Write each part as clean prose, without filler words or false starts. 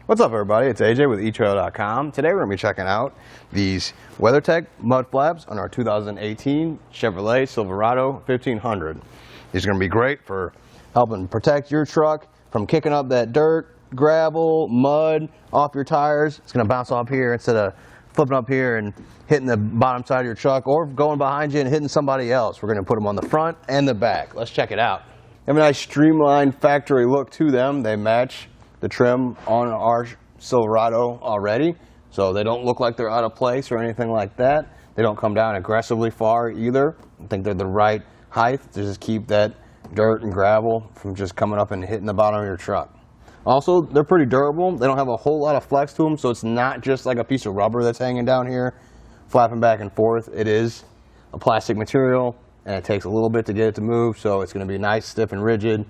What's up, everybody? It's AJ with etrailer.com. Today we're going to be checking out these WeatherTech Mud Flaps on our 2018 Chevrolet Silverado 1500. These are going to be great for helping protect your truck from kicking up that dirt, gravel, mud off your tires. It's going to bounce off here instead of flipping up here and hitting the bottom side of your truck or going behind you and hitting somebody else. We're going to put them on the front and the back. Let's check it out. They have a nice streamlined factory look to them. They match the trim on our Silverado already, so they don't look like they're out of place or anything like that. They don't come down aggressively far either. I think they're the right height to just keep that dirt and gravel from just coming up and hitting the bottom of your truck. Also, they're pretty durable. They don't have a whole lot of flex to them, so it's not just like a piece of rubber that's hanging down here, flapping back and forth. It is a plastic material, and it takes a little bit to get it to move, so it's going to be nice, stiff, and rigid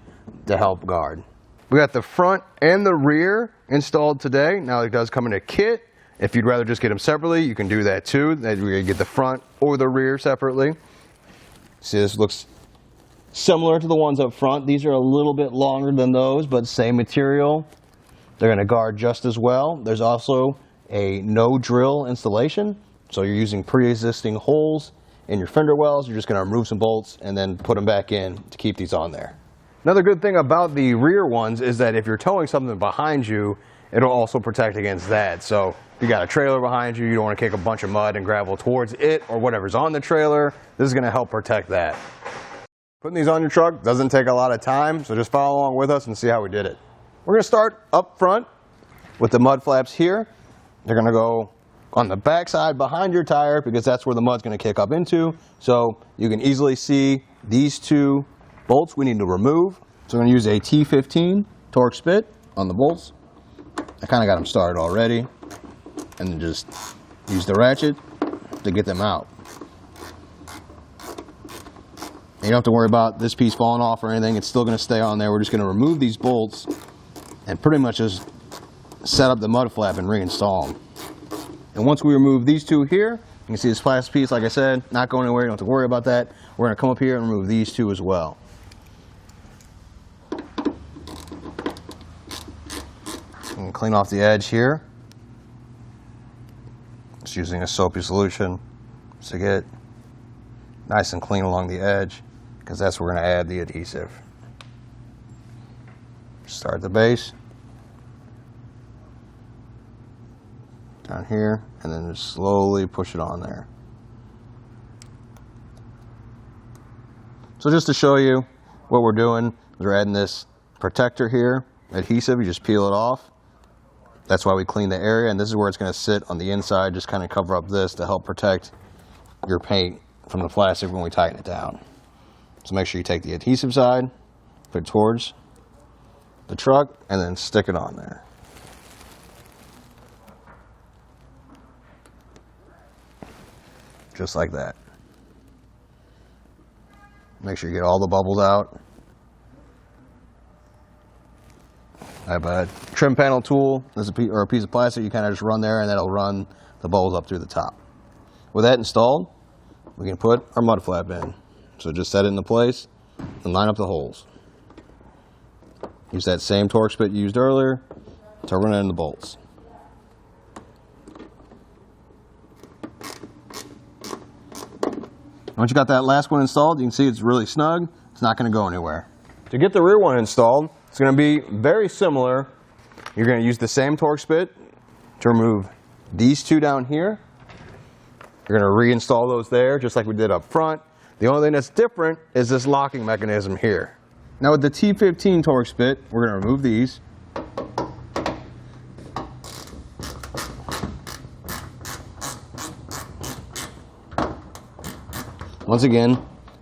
to help guard. We got the front and the rear installed today. Now it does come in a kit. If you'd rather just get them separately, you can do that too. We're going to get the front or the rear separately. See, this looks similar to the ones up front. These are a little bit longer than those, but same material. They're going to guard just as well. There's also a no drill installation. So you're using pre-existing holes in your fender wells. You're just going to remove some bolts and then put them back in to keep these on there. Another good thing about the rear ones is that if you're towing something behind you, it'll also protect against that. So if you got a trailer behind you, you don't want to kick a bunch of mud and gravel towards it or whatever's on the trailer. This is going to help protect that. Putting these on your truck doesn't take a lot of time, so just follow along with us and see how we did it. We're going to start up front with the mud flaps here. They're going to go on the back side behind your tire because that's where the mud's going to kick up into. So you can easily see these two bolts we need to remove. So I'm going to use a T15 torque spit on the bolts. I kind of got them started already, and then just use the ratchet to get them out. And you don't have to worry about this piece falling off or anything. It's still going to stay on there. We're just going to remove these bolts and pretty much just set up the mud flap and reinstall them. And once we remove these two here, you can see this plastic piece, like I said, not going anywhere. You don't have to worry about that. We're going to come up here and remove these two as well. And clean off the edge here. Just using a soapy solution to get nice and clean along the edge, because that's where we're going to add the adhesive. Start at the base, down here, and then just slowly push it on there. So just to show you what we're doing, we're adding this protector here, adhesive. You just peel it off. That's why we clean the area, and this is where it's going to sit on the inside. Just kind of cover up this to help protect your paint from the plastic when we tighten it down. So make sure you take the adhesive side, put it towards the truck, and then stick it on there. Just like that. Make sure you get all the bubbles out. I have a trim panel tool, or a piece of plastic. You kind of just run there, and that'll run the bubbles up through the top. With that installed, we can put our mud flap in. So just set it into place and line up the holes. Use that same torque spit you used earlier to run it in the bolts. Once you got that last one installed, you can see it's really snug. It's not going to go anywhere. To get the rear one installed, it's going to be very similar. You're going to use the same torque spit to remove these two down here. You're going to reinstall those there, just like we did up front. The only thing that's different is this locking mechanism here. Now with the T15 torque spit, we're going to remove these. Once again,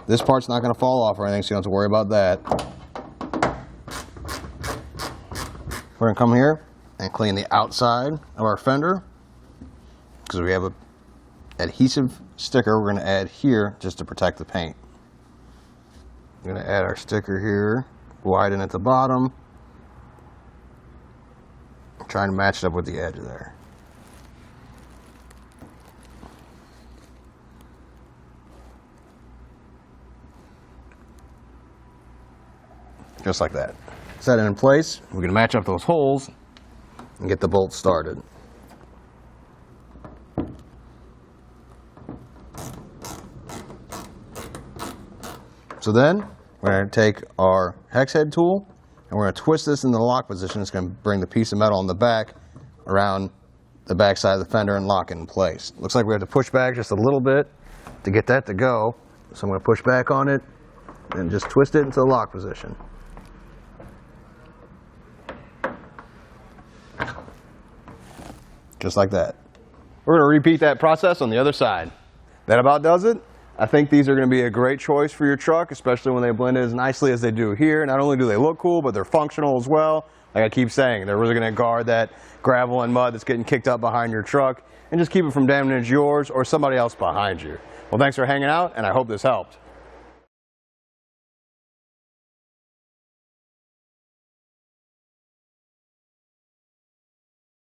this part's not going to fall off or anything, so you don't have to worry about that. We're going to come here and clean the outside of our fender, because we have an adhesive sticker we're going to add here just to protect the paint. We're going to add our sticker here, widen at the bottom, trying to match it up with the edge there. Just like that. Set it in place. We can match up those holes and get the bolt started. So then we're going to take our hex head tool and we're going to twist this into the lock position. It's going to bring the piece of metal on the back around the back side of the fender and lock it in place. Looks like we have to push back just a little bit to get that to go. So I'm going to push back on it and just twist it into the lock position. Just like that. We're going to repeat that process on the other side. That about does it. I think these are going to be a great choice for your truck, especially when they blend in as nicely as they do here. Not only do they look cool, but they're functional as well. Like I keep saying, they're really going to guard that gravel and mud that's getting kicked up behind your truck and just keep it from damaging yours or somebody else behind you. Well, thanks for hanging out, and I hope this helped.